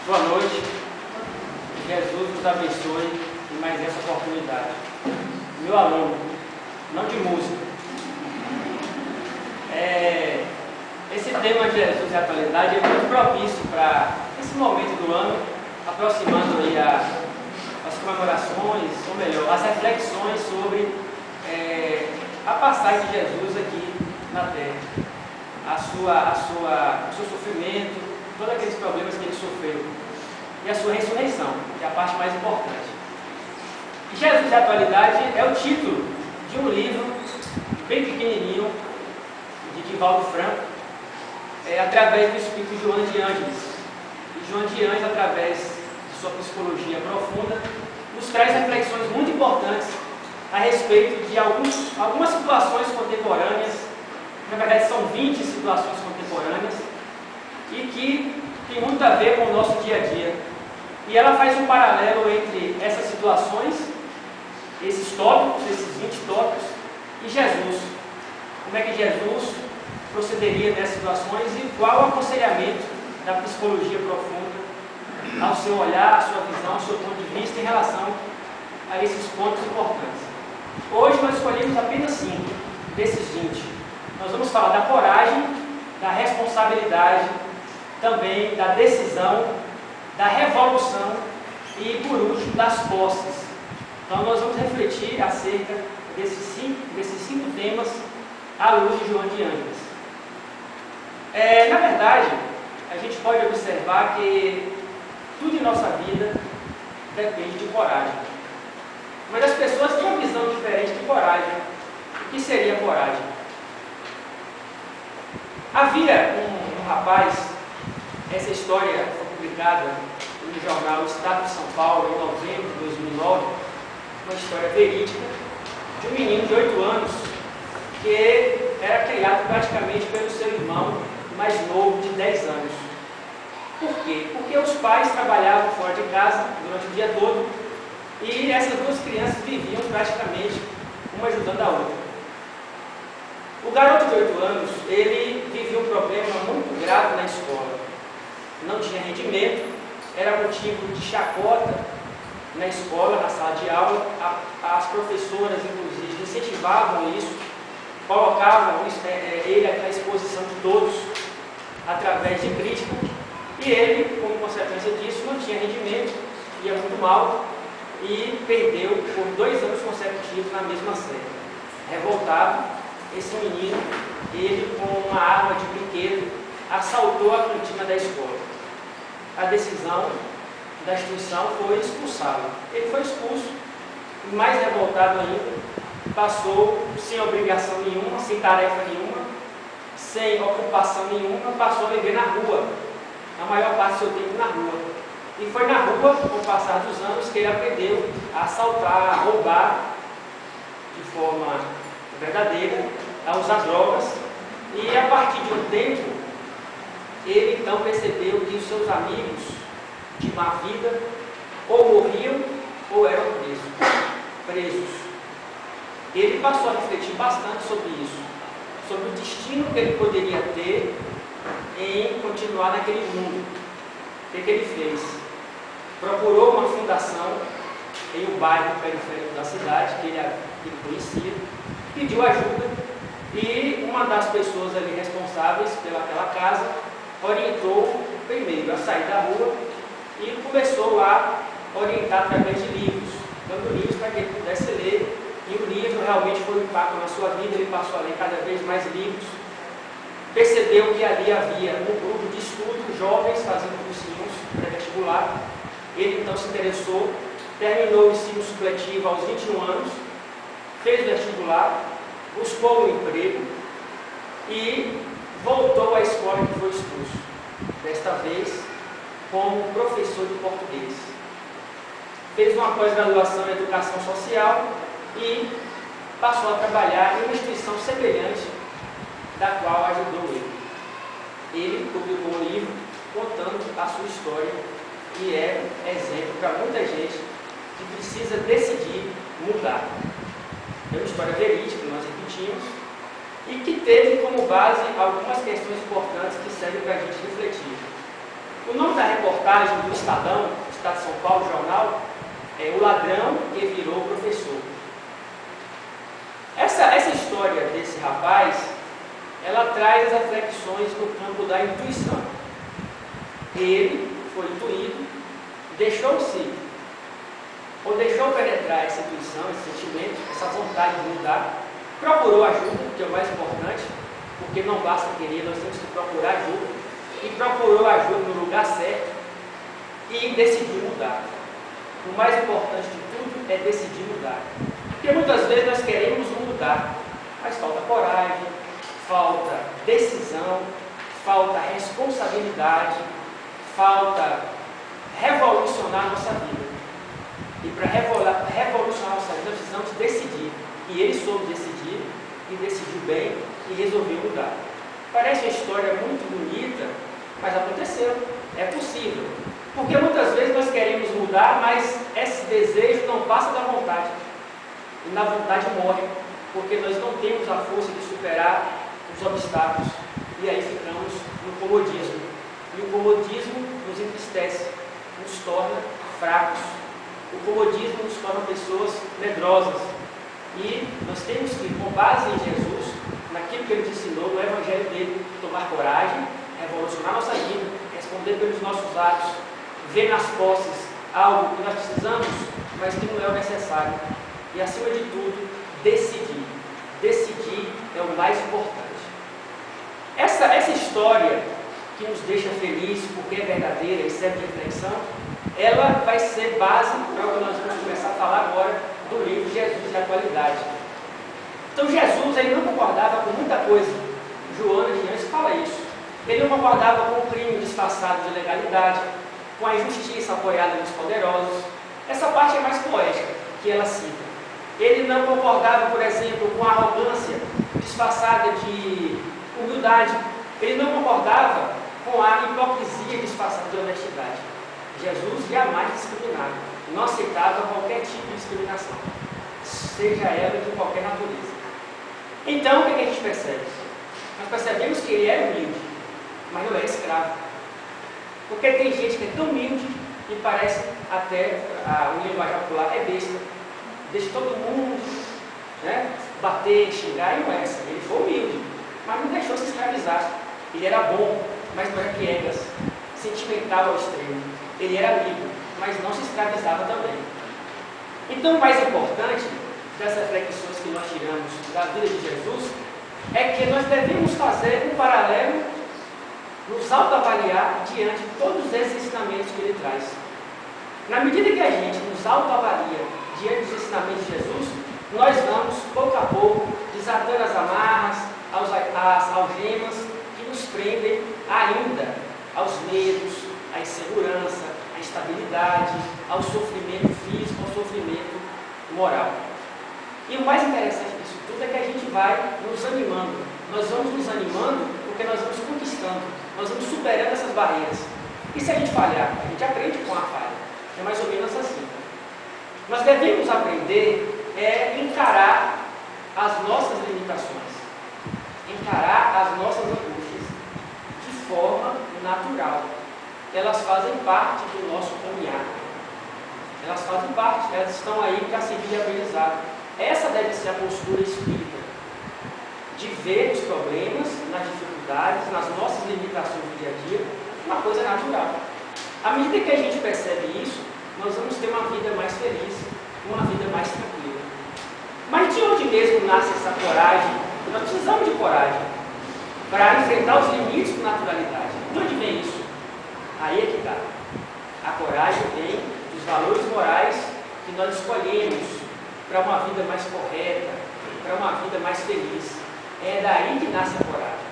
Boa noite. Jesus nos abençoe em mais essa oportunidade. Meu aluno, não de música. Esse tema de Jesus e atualidade é muito propício para esse momento do ano, aproximando aí as comemorações, ou melhor, as reflexões sobre a passagem de Jesus aqui na Terra, o seu sofrimento, todos aqueles problemas que ele sofreu, e a sua ressurreição, que é a parte mais importante. E Jesus e a atualidade é o título de um livro bem pequenininho, de Divaldo Franco, através do espírito João de Ângeles. E João de Ângeles, através de sua psicologia profunda, nos traz reflexões muito importantes a respeito de algumas situações contemporâneas. Na verdade, são 20 situações contemporâneas e que tem muito a ver com o nosso dia a dia. E ela faz um paralelo entre essas situações, esses tópicos, esses 20 tópicos, e Jesus. Como é que Jesus procederia nessas situações e qual o aconselhamento da psicologia profunda ao seu olhar, à sua visão, ao seu ponto de vista em relação a esses pontos importantes. Hoje nós escolhemos apenas 5 desses 20. Nós vamos falar da coragem, da responsabilidade, também da decisão, da revolução e, por último, das posses. Então nós vamos refletir acerca desses cinco temas à luz de João de Ângeles. Na verdade, a gente pode observar que tudo em nossa vida depende de coragem. Mas as pessoas têm uma visão diferente de coragem. O que seria coragem? Havia um rapaz, essa história foi publicada no jornal Estado de São Paulo em novembro de 2009, uma história verídica de um menino de 8 anos que era criado praticamente pelo seu irmão mais novo de 10 anos. Por quê? Porque os pais trabalhavam fora de casa durante o dia todo e essas duas crianças viviam praticamente uma ajudando a outra. O garoto de 8 anos, ele vivia um problema muito grave na escola. Não tinha rendimento, era motivo de chacota na escola, na sala de aula. As professoras, inclusive, incentivavam isso, colocavam ele à exposição de todos, através de crítica. E ele, como consequência disso, não tinha rendimento, ia muito mal e perdeu por 2 anos consecutivos na mesma série. Revoltado, esse menino, ele com uma arma de brinquedo, assaltou a cantina da escola. A decisão da instituição foi expulsá-lo. Ele foi expulso, e mais revoltado ainda, passou sem obrigação nenhuma, sem tarefa nenhuma, sem ocupação nenhuma, passou a viver na rua, a maior parte do seu tempo na rua. E foi na rua, com o passar dos anos, que ele aprendeu a assaltar, a roubar de forma verdadeira, a usar drogas. E a partir de um tempo, ele então percebeu que os seus amigos de má vida ou morriam ou eram presos. Ele passou a refletir bastante sobre isso, sobre o destino que ele poderia ter em continuar naquele mundo. O que ele fez? Procurou uma fundação em um bairro periférico da cidade, que ele conhecia, pediu ajuda e uma das pessoas ali responsáveis pelaquela casa orientou primeiro a sair da rua e começou a orientar através de livros, dando livros para que ele pudesse ler. E o livro realmente foi um impacto na sua vida, ele passou a ler cada vez mais livros, percebeu que ali havia um grupo de estudo, jovens fazendo cursinhos pré-vestibular. Ele então se interessou, terminou o ensino supletivo aos 21 anos, fez vestibular, buscou um emprego e voltou à escola que foi expulso, desta vez como professor de português. Fez uma pós-graduação em educação social e passou a trabalhar em uma instituição semelhante da qual ajudou ele. Ele publicou um livro contando a sua história e é exemplo para muita gente que precisa decidir mudar. É uma história verídica que nós repetimos e que teve como base algumas questões importantes que servem para a gente refletir. O nome da reportagem reportagem do Estado de São Paulo, jornal, o ladrão que virou professor. Essa história desse rapaz, ela traz as reflexões no campo da intuição. Ele foi intuído, deixou penetrar essa intuição, esse sentimento, essa vontade de mudar, procurou ajuda, que é o mais importante, porque não basta querer, nós temos que procurar ajuda, e procurou ajuda no lugar certo e decidiu mudar. O mais importante de tudo é decidir mudar. Porque muitas vezes nós queremos mudar, mas falta coragem, falta decisão, falta responsabilidade, falta revolucionar a nossa vida. E para revolucionar a nossa vida, nós precisamos decidir. E ele soube decidir, e decidiu bem, e resolveu mudar. Parece uma história muito bonita, mas aconteceu. É possível. Porque muitas vezes nós queremos mudar, mas esse desejo não passa da vontade. E na vontade morre, porque nós não temos a força de superar os obstáculos. E aí ficamos no comodismo. E o comodismo nos entristece, nos torna fracos. O comodismo nos torna pessoas medrosas. E nós temos que, com base em Jesus, naquilo que ele ensinou, no evangelho dele, tomar coragem, revolucionar nossa vida, responder pelos nossos atos, ver nas posses algo que nós precisamos, mas que não é o necessário. E, acima de tudo, decidir. Decidir é o mais importante. Essa história que nos deixa felizes, porque é verdadeira e serve de reflexão, ela vai ser base para o que nós vamos começar a falar agora do livro Jesus e a Atualidade. Então, Jesus ele não concordava com muita coisa. Joana de Anjos fala isso. Ele não concordava com o crime disfarçado de legalidade, com a injustiça apoiada nos poderosos. Essa parte é mais poética, que ela cita. Ele não concordava, por exemplo, com a arrogância disfarçada de humildade. Ele não concordava com a hipocrisia disfarçada de honestidade. Jesus jamais discriminava, não aceitava qualquer tipo de discriminação, seja ela de qualquer natureza. Então, o que a gente percebe? Nós percebemos que ele era humilde, mas não era escravo. Porque tem gente que é tão humilde e parece até, o linguagem popular é besta, deixa todo mundo bater, xingar, e não é essa. Ele foi humilde, mas não deixou se escravizar. Ele era bom, mas não era piegas, sentimental ao extremo. Ele era amigo, mas não se escravizava também. Então, o mais importante dessas reflexões que nós tiramos da vida de Jesus é que nós devemos fazer um paralelo, nos autoavaliar diante de todos esses ensinamentos que ele traz. Na medida que a gente nos autoavalia diante dos ensinamentos de Jesus, nós vamos, pouco a pouco, desatando as amarras, as algemas que nos prendem ainda aos medos, à insegurança, à instabilidade, ao sofrimento físico, ao sofrimento moral. E o mais interessante disso tudo é que a gente vai nos animando. Nós vamos nos animando porque nós vamos conquistando, nós vamos superando essas barreiras. E se a gente falhar? A gente aprende com a falha. É mais ou menos assim. Nós devemos aprender encarar as nossas limitações, encarar as nossas angústias de forma natural. Elas fazem parte do nosso caminhar. Elas fazem parte, elas estão aí para servir de aprendizado. Essa deve ser a postura espírita, de ver os problemas, nas dificuldades, nas nossas limitações do dia a dia, uma coisa natural. À medida que a gente percebe isso, nós vamos ter uma vida mais feliz, uma vida mais tranquila. Mas de onde mesmo nasce essa coragem? Nós precisamos de coragem para enfrentar os limites com naturalidade. De onde vem isso? Aí é que está. A coragem vem dos valores morais que nós escolhemos para uma vida mais correta, para uma vida mais feliz. É daí que nasce a coragem.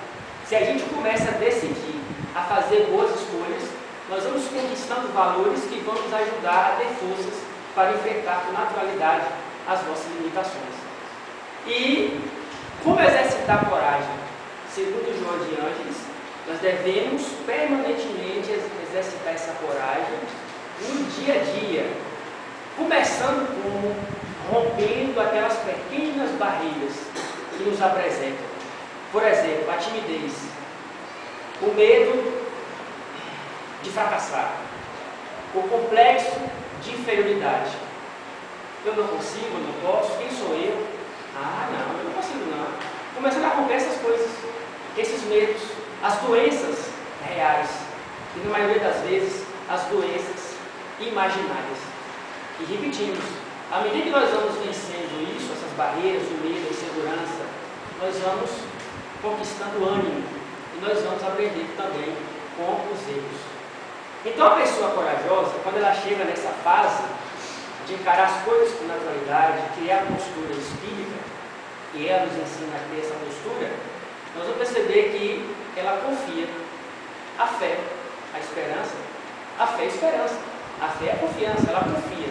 Se a gente começa a decidir a fazer boas escolhas, nós vamos conquistando valores que vão nos ajudar a ter forças para enfrentar com naturalidade as nossas limitações. E como exercitar a coragem? Segundo João de Ângeles, nós devemos permanentemente exercitar essa coragem no dia a dia, começando com rompendo aquelas pequenas barreiras que nos apresentam. Por exemplo, a timidez, o medo de fracassar, o complexo de inferioridade. Eu não consigo, eu não posso, quem sou eu? Ah, não, eu não consigo não. Começando a romper essas coisas, esses medos, as doenças reais, e na maioria das vezes, as doenças imaginárias. E repetimos, à medida que nós vamos vencendo isso, essas barreiras, o medo, a insegurança, nós vamos conquistando ânimo e nós vamos aprender também com os erros. Então a pessoa corajosa, quando ela chega nessa fase de encarar as coisas com naturalidade, criar a postura espírita, e ela nos ensina a ter essa postura, nós vamos perceber que ela confia. A fé, a esperança, a fé é esperança, a fé é confiança, ela confia.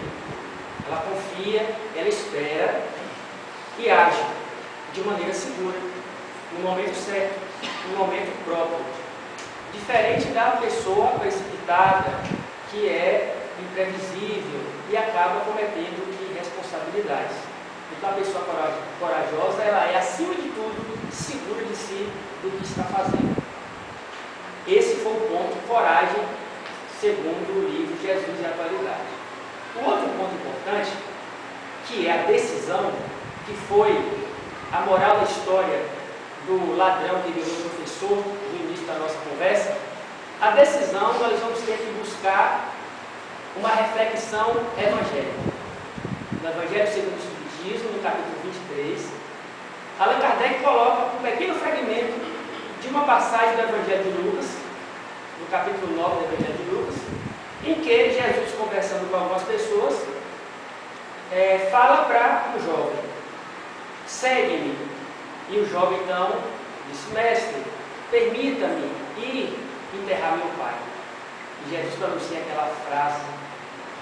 Ela confia, ela espera e age de maneira segura, no momento certo, no momento próprio. Diferente da pessoa precipitada, que é imprevisível e acaba cometendo irresponsabilidades. Então a pessoa corajosa, ela é acima de tudo segura de si, do que está fazendo. Esse foi o ponto coragem, segundo o livro Jesus e a Atualidade. O outro ponto importante, que é a decisão, que foi a moral da história do ladrão que virou professor no início da nossa conversa, a decisão nós vamos ter que buscar uma reflexão evangélica. No Evangelho segundo o Espiritismo, no capítulo 23, Allan Kardec coloca um pequeno fragmento de uma passagem do Evangelho de Lucas, no capítulo 9 do Evangelho de Lucas, em que Jesus, conversando com algumas pessoas, fala para o jovem: segue-me. E o jovem então disse: mestre, permita-me ir enterrar meu pai. E Jesus pronuncia aquela frase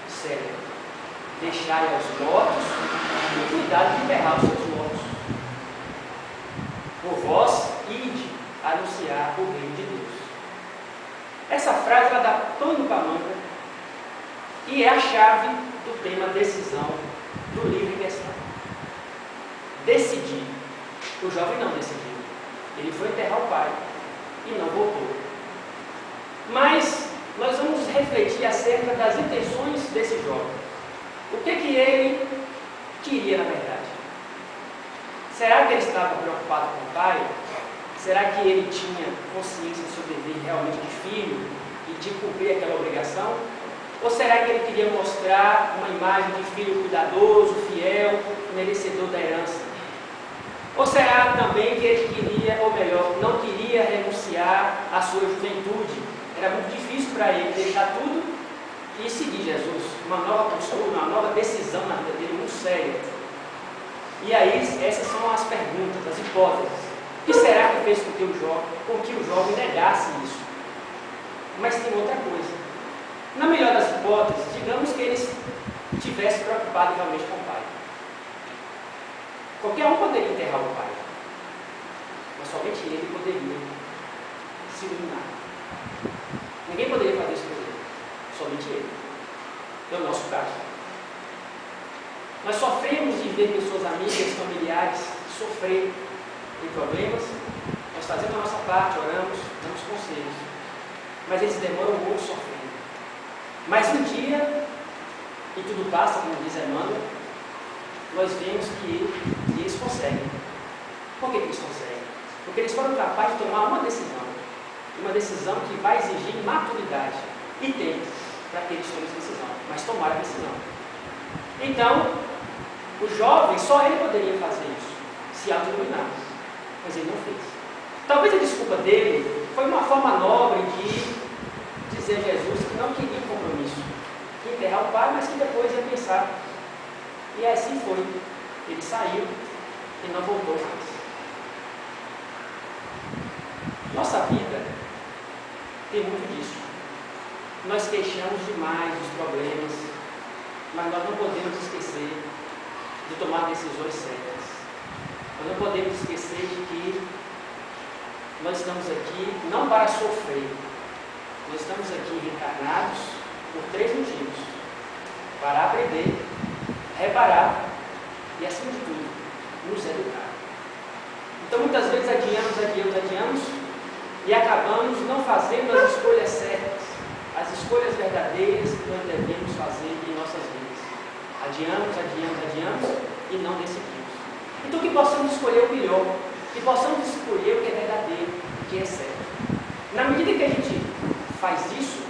séria: deixai aos mortos e cuidado de enterrar os seus mortos. Por vós, ide anunciar o reino de Deus. Essa frase ela dá pano para manga e é a chave do tema decisão do livro em questão. Decidir. O jovem não decidiu. Ele foi enterrar o pai e não voltou. Mas nós vamos refletir acerca das intenções desse jovem. O que ele queria na verdade? Será que ele estava preocupado com o pai? Será que ele tinha consciência do seu dever realmente de filho e de cumprir aquela obrigação? Ou será que ele queria mostrar uma imagem de filho cuidadoso, fiel, merecedor da herança? Ou será também que ele queria, ou melhor, não queria renunciar à sua juventude? Era muito difícil para ele deixar tudo e seguir Jesus. Uma nova postura, uma nova decisão na vida dele, muito séria. E aí, essas são as perguntas, as hipóteses. O que será que fez com que o jovem negasse isso? Mas tem outra coisa. Na melhor das hipóteses, digamos que ele estivesse preocupado realmente com o pai. Qualquer um poderia enterrar o pai, mas somente ele poderia se iluminar. Ninguém poderia fazer isso por ele, somente ele. É o nosso caso. Nós sofremos de ver pessoas amigas, familiares sofrer em problemas. Nós fazemos a nossa parte, oramos, damos conselhos, mas eles demoram muito sofrendo. Mas um dia, e tudo passa, como diz Emmanuel, nós vemos que eles conseguem. Por que eles conseguem? Porque eles foram capazes de tomar uma decisão que vai exigir maturidade e tempo para que eles tomem essa decisão, mas tomaram a decisão. Então, o jovem, só ele poderia fazer isso, se auto-iluminar, mas ele não fez. Talvez a desculpa dele foi uma forma nobre de dizer a Jesus que não queria compromisso, que enterrar o pai, mas que depois ia pensar. E assim foi. Ele saiu e não voltou mais. Nossa vida tem muito disso. Nós queixamos demais dos problemas, mas nós não podemos esquecer de tomar decisões certas. Nós não podemos esquecer de que nós estamos aqui não para sofrer. Nós estamos aqui reencarnados por 3 motivos: para aprender, reparar e, acima de tudo, nos educar. Então, muitas vezes adiamos e acabamos não fazendo as escolhas certas, as escolhas escolhas verdadeiras que nós devemos fazer em nossas vidas. Adiamos e não decidimos. Então que possamos escolher o melhor, que possamos escolher o que é verdadeiro, o que é certo. Na medida que a gente faz isso,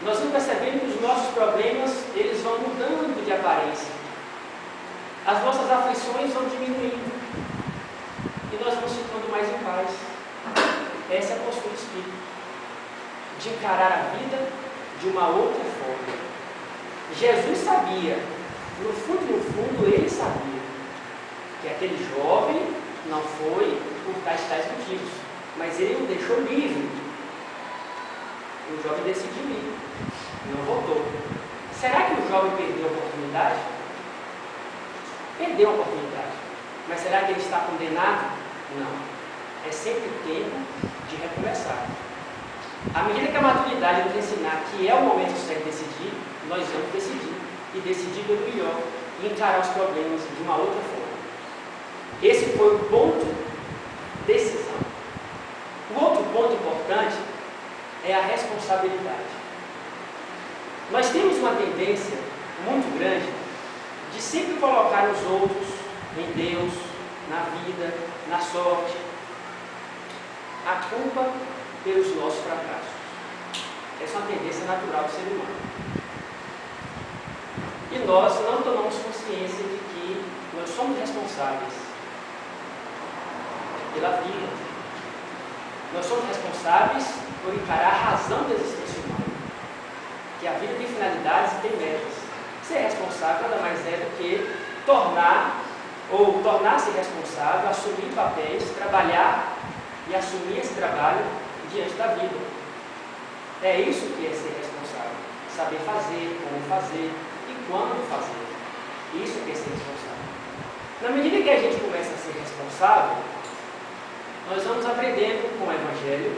nós vamos percebendo que os nossos problemas, eles vão mudando de aparência. As nossas aflições vão diminuindo. E nós vamos ficando mais em paz. Essa é a postura espírita. De encarar a vida de uma outra forma. Jesus sabia, no fundo, ele sabia que aquele jovem não foi por tais motivos, mas ele o deixou livre. O jovem decidiu ir, não voltou. Será que o jovem perdeu a oportunidade? Perdeu a oportunidade. Mas será que ele está condenado? Não. É sempre tempo de recomeçar. À medida que a maturidade nos ensinar que é o momento certo de decidir, nós vamos decidir. E decidir pelo melhor. E encarar os problemas de uma outra forma. Esse foi o ponto de decisão. O outro ponto importante é a responsabilidade. Nós temos uma tendência muito grande de sempre colocar os outros, em Deus, na vida, na sorte, a culpa pelos nossos fracassos. Essa é uma tendência natural do ser humano. E nós não tomamos consciência de que nós somos responsáveis pela vida. Nós somos responsáveis por encarar a razão da existência humana. Que a vida tem finalidades e tem metas. Ser responsável nada mais é do que tornar-se responsável, assumir papéis, trabalhar e assumir esse trabalho diante da vida. É isso que é ser responsável. Saber fazer, como fazer e quando fazer. Isso que é ser responsável. Na medida que a gente começa a ser responsável, nós vamos aprendendo com o Evangelho,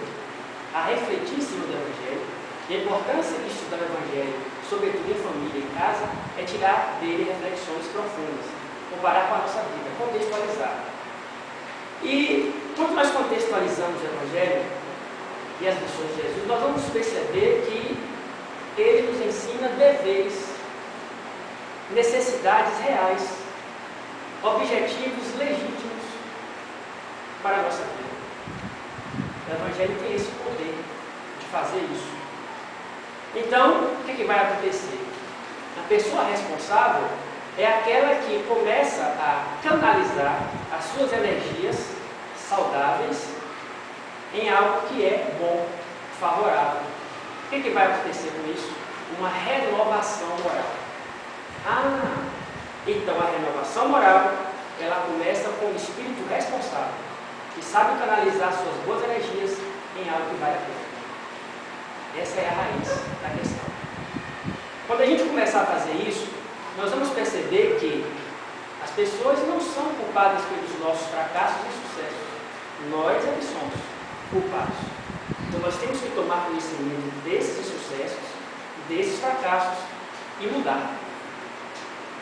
a refletir em cima do Evangelho, e a importância de estudar o Evangelho, sobretudo em família e em casa, é tirar dele reflexões profundas, comparar com a nossa vida, contextualizar. E quando nós contextualizamos o Evangelho e as lições de Jesus, nós vamos perceber que ele nos ensina deveres, necessidades reais, objetivos legítimos para a nossa vida. O Evangelho tem esse poder de fazer isso. Então, o que vai acontecer? A pessoa responsável é aquela que começa a canalizar as suas energias saudáveis em algo que é bom, favorável. O que vai acontecer com isso? Uma renovação moral. Então a renovação moral, ela começa com o espírito responsável, que sabe canalizar suas boas energias em algo que vale a pena. Essa é a raiz da questão. Quando a gente começar a fazer isso, nós vamos perceber que as pessoas não são culpadas pelos nossos fracassos e sucessos. Nós é que somos culpados. Então nós temos que tomar conhecimento desses insucessos, desses fracassos e mudar.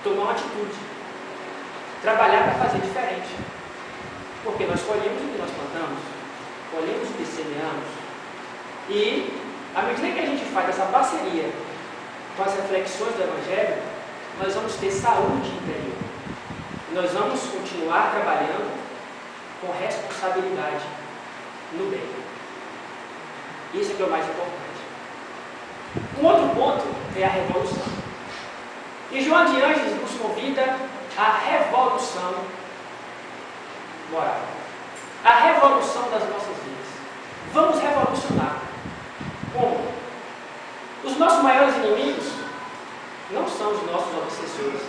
Tomar uma atitude. Trabalhar para fazer diferente. Porque nós colhemos o que nós plantamos, colhemos o que semeamos. E à medida que a gente faz essa parceria com as reflexões do Evangelho, nós vamos ter saúde interior. Nós vamos continuar trabalhando com responsabilidade no bem. Isso é que é o mais importante. Um outro ponto é a revolução. E João de Ângeles nos convida à revolução moral. A revolução das nossas vidas. Vamos revolucionar. Como? Os nossos maiores inimigos não são os nossos obsessores.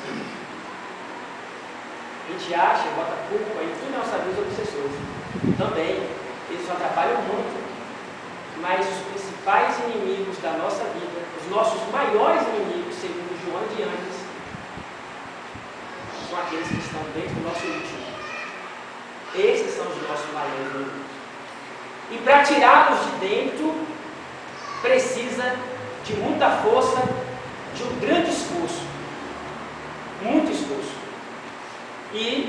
A gente acha, bota culpa em tudo na nossa vida os obsessores. Também, eles atrapalham muito. Mas os principais inimigos da nossa vida, os nossos maiores inimigos, segundo João de Ângeles, são aqueles que estão dentro do nosso íntimo. Esses são os nossos maiores inimigos. E para tirá-los de dentro, precisa de muita força, de um grande esforço. Muito esforço. E,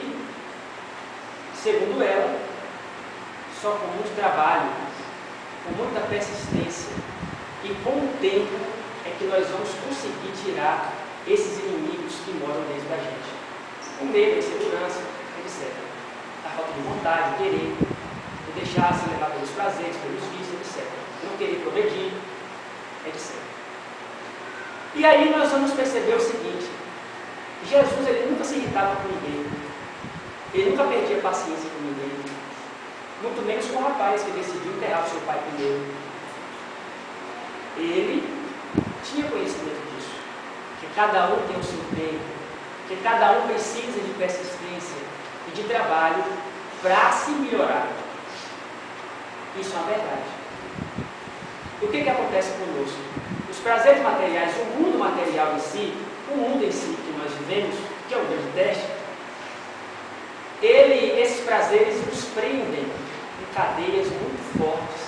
segundo ela, só com muito trabalho, com muita persistência E com o tempo é que nós vamos conseguir tirar esses inimigos que moram dentro da gente. O medo, a insegurança, etc. A falta de vontade, querer, de deixar se levar pelos prazeres, pelos vícios, etc. Não querer progredir, etc. E aí nós vamos perceber o seguinte: Jesus ele nunca se irritava com ninguém, ele nunca perdia paciência com ninguém, muito menos com o rapaz que decidiu enterrar o seu pai primeiro. Ele tinha conhecimento disso, que cada um tem o seu tempo, que cada um precisa de persistência e de trabalho para se melhorar. Isso é uma verdade. O que acontece conosco? Os prazeres materiais, o mundo material em si, o mundo em si que nós vivemos, que é o grande teste, esses prazeres nos prendem em cadeias muito fortes.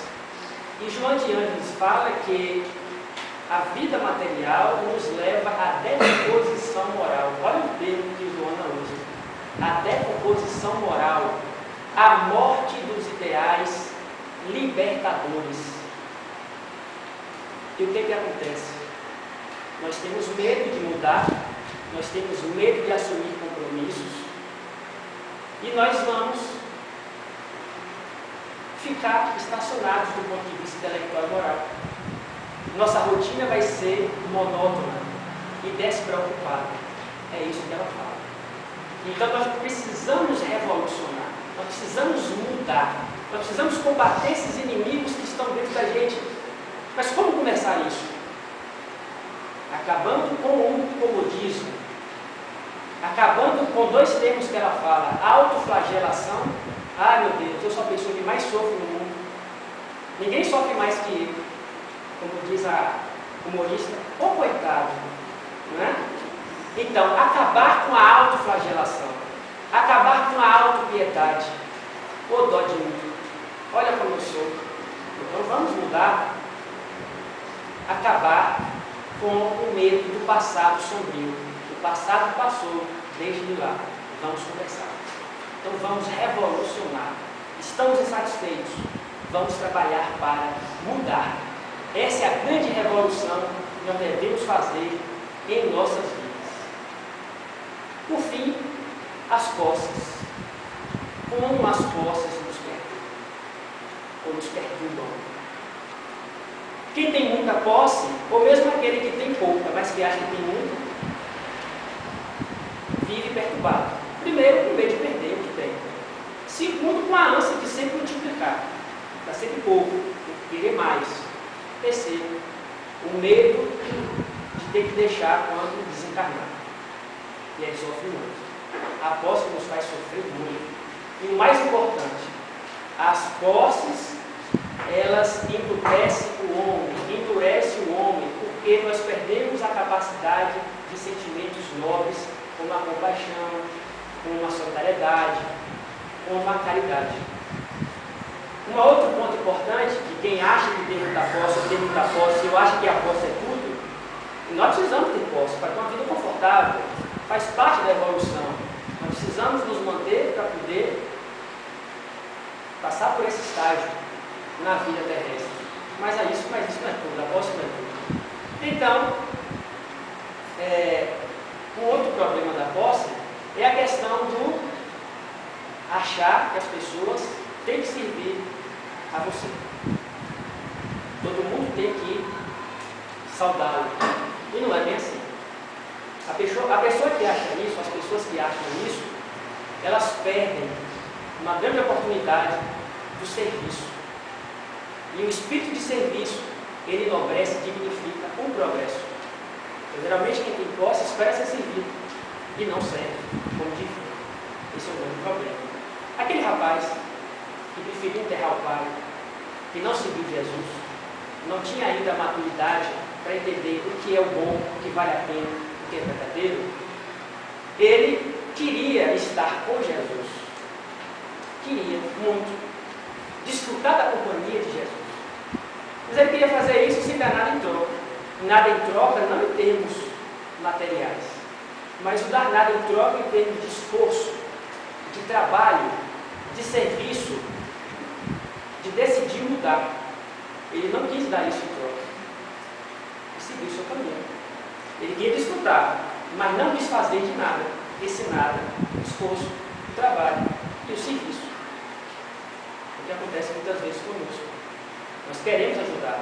E João de Ângeles fala que a vida material nos leva à decomposição moral. Olha o termo que Joana usa. A decomposição moral, a morte dos ideais libertadores. E o que acontece? Nós temos medo de mudar, nós temos medo de assumir compromissos, e nós vamos ficar estacionados do ponto de vista intelectual e moral. Nossa rotina vai ser monótona e despreocupada. É isso que ela fala. Então nós precisamos revolucionar, nós precisamos mudar, nós precisamos combater esses inimigos que estão dentro da gente. Mas como começar isso? Acabando com o comodismo, acabando com dois termos que ela fala: autoflagelação. Ah, meu Deus, eu sou a pessoa que mais sofre no mundo. Ninguém sofre mais que eu. Como diz a humorista, ô coitado, não é? Então, acabar com a autoflagelação, acabar com a autopiedade. Ô dó de mim, olha como eu sou. Então vamos mudar. Acabar com o medo do passado sombrio. O passado passou, desde lá. Vamos conversar. Então vamos revolucionar. Estamos insatisfeitos. Vamos trabalhar para mudar. Essa é a grande revolução que nós devemos fazer em nossas vidas. Por fim, as posses. Como as posses nos perturbam, ou nos perturbam. Quem tem muita posse, ou mesmo aquele que tem pouca, mas que acha que tem muita, vive perturbado. Primeiro, com medo de perder o que tem. Segundo, com a ânsia de sempre multiplicar. Está sempre pouco, tem que querer mais. Terceiro, o medo de ter que deixar quando desencarnar. E aí sofre muito. A posse nos faz sofrer muito. E o mais importante, as posses, elas endurecem o homem, porque nós perdemos a capacidade de sentimentos nobres, como a compaixão, como a solidariedade, como a caridade. Um outro ponto importante, que quem acha que tem muita posse, eu acho que a posse é tudo, nós precisamos ter posse para ter uma vida confortável, faz parte da evolução. Nós precisamos nos manter para poder passar por esse estágio na vida terrestre. Mas isso não é tudo, a posse não é tudo. Então, um outro problema da posse é a questão do achar que as pessoas têm que servir a você. Todo mundo tem que saudá-lo. E não é bem assim. A pessoa que acha isso, as pessoas que acham isso, elas perdem uma grande oportunidade do serviço. E o espírito de serviço, ele enobrece e dignifica o progresso. Então, geralmente quem tem posse espera ser servido e não serve como divino. Esse é o grande problema. Aquele rapaz que preferiu enterrar o pai, que não seguiu Jesus, não tinha ainda a maturidade para entender o que é o bom, o que vale a pena, o que é verdadeiro, ele queria estar com Jesus. Queria muito desfrutar da companhia de Jesus. Mas ele queria fazer isso sem dar nada em troca. Nada em troca não em termos materiais, mas o dar nada em troca em termos de esforço, de trabalho, de serviço, de decidir mudar. Ele não quis dar isso em troca. seguir o seu caminho. Ele queria desfrutar, mas não desfazer de nada, esse nada, o esforço, o trabalho e o serviço. O que acontece muitas vezes conosco. Nós queremos ajudar,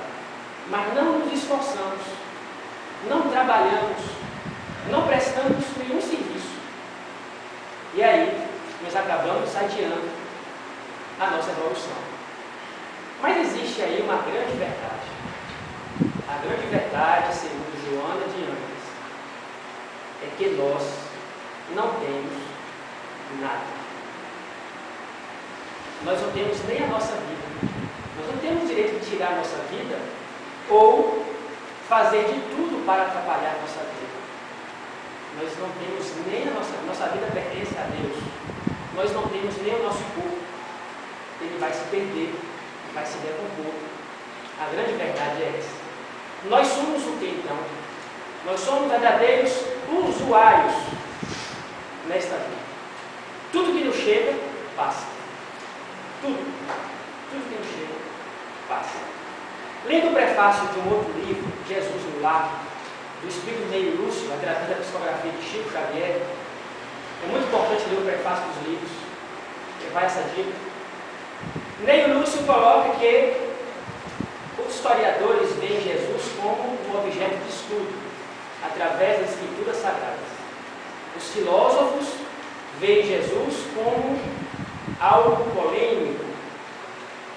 mas não nos esforçamos, não trabalhamos, não prestamos nenhum serviço. E aí, nós acabamos adiando a nossa evolução. Mas existe aí uma grande verdade. A grande verdade, segundo Joana de Ângeles, é que nós não temos nada. Nós não temos nem a nossa vida. Nós não temos o direito de tirar a nossa vida ou fazer de tudo para atrapalhar a nossa vida. Nós não temos nem a nossa vida pertence a Deus. Nós não temos nem o nosso corpo. Ele vai se perder, vai se decompor. A grande verdade é essa. Nós somos o que então? Nós somos verdadeiros usuários nesta vida. Tudo que nos chega, passa. Tudo que nos chega, passa. Lendo o prefácio de um outro livro, Jesus no Lar, do espírito Ney Lúcio, através da psicografia de Chico Xavier, é muito importante ler o prefácio dos livros, levar essa dica. Ney Lúcio coloca que os historiadores veem Jesus como um objeto de estudo, através das escrituras sagradas. Os filósofos veem Jesus como algo polêmico,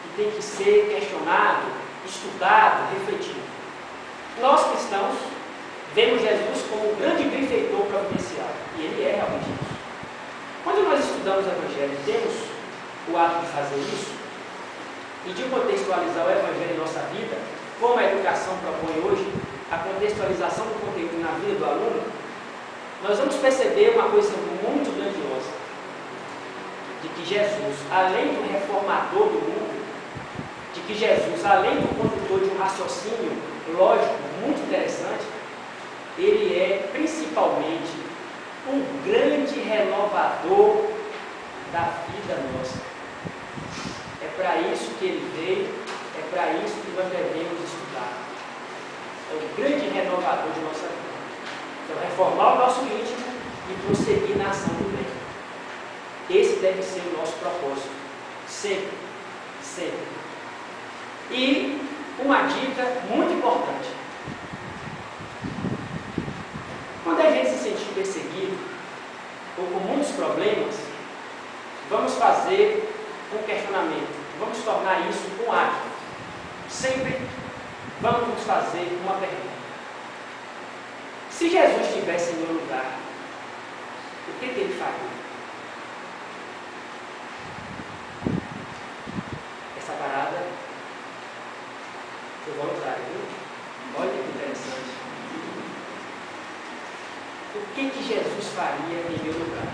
que tem que ser questionado, estudado, refletido. Nós cristãos vemos Jesus como um grande benfeitor providencial, e ele é realmente isso. Quando nós estudamos o Evangelho, temos o ato de fazer isso, e de contextualizar o Evangelho em nossa vida, como a educação propõe hoje, a contextualização do conteúdo na vida do aluno, nós vamos perceber uma coisa muito grandiosa, de que Jesus, além do reformador do mundo, de que Jesus, além do condutor de um raciocínio lógico muito interessante, ele é principalmente um grande renovador da vida nossa. É para isso que ele veio, é para isso que nós devemos estudar. É o grande renovador de nossa vida. Então, reformar o nosso íntimo e prosseguir na ação do bem. Esse deve ser o nosso propósito. Sempre. Sempre. E uma dica muito importante. Quando a gente se sentir perseguido ou com muitos problemas, vamos fazer um questionamento. Vamos tornar isso um hábito. Sempre vamos nos fazer uma pergunta. Se Jesus estivesse em meu lugar, o que ele faria? Essa parada foi voluntária, viu? Olha que interessante. O que Jesus faria em meu lugar?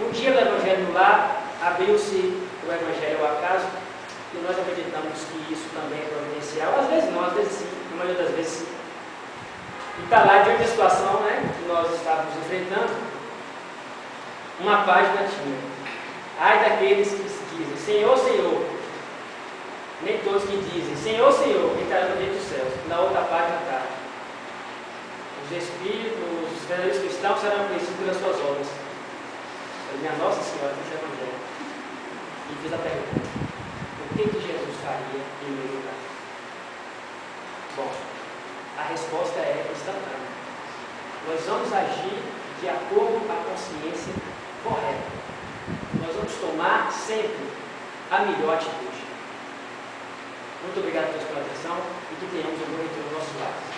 Um dia no Evangelho no Lar, abriu-se o Evangelho ao acaso, e nós acreditamos que isso também é providencial. Às vezes não, às vezes sim, na maioria das vezes sim. E está lá diante da situação, que nós estávamos enfrentando, uma página tinha: ai daqueles que dizem, Senhor, Senhor. Nem todos que dizem, Senhor, Senhor, entrarão no reino dos céus. Na outra página está: os espíritos, os verdadeiros cristãos serão conhecidos pelas suas obras. Eu, minha Nossa Senhora, fiz o Evangelho. E fiz a pergunta: o que Jesus faria em meu lugar? Bom, a resposta é instantânea. Nós vamos agir de acordo com a consciência correta. Nós vamos tomar sempre a melhor atitude. Muito obrigado pela sua atenção e que tenhamos um bom retorno do nosso lado.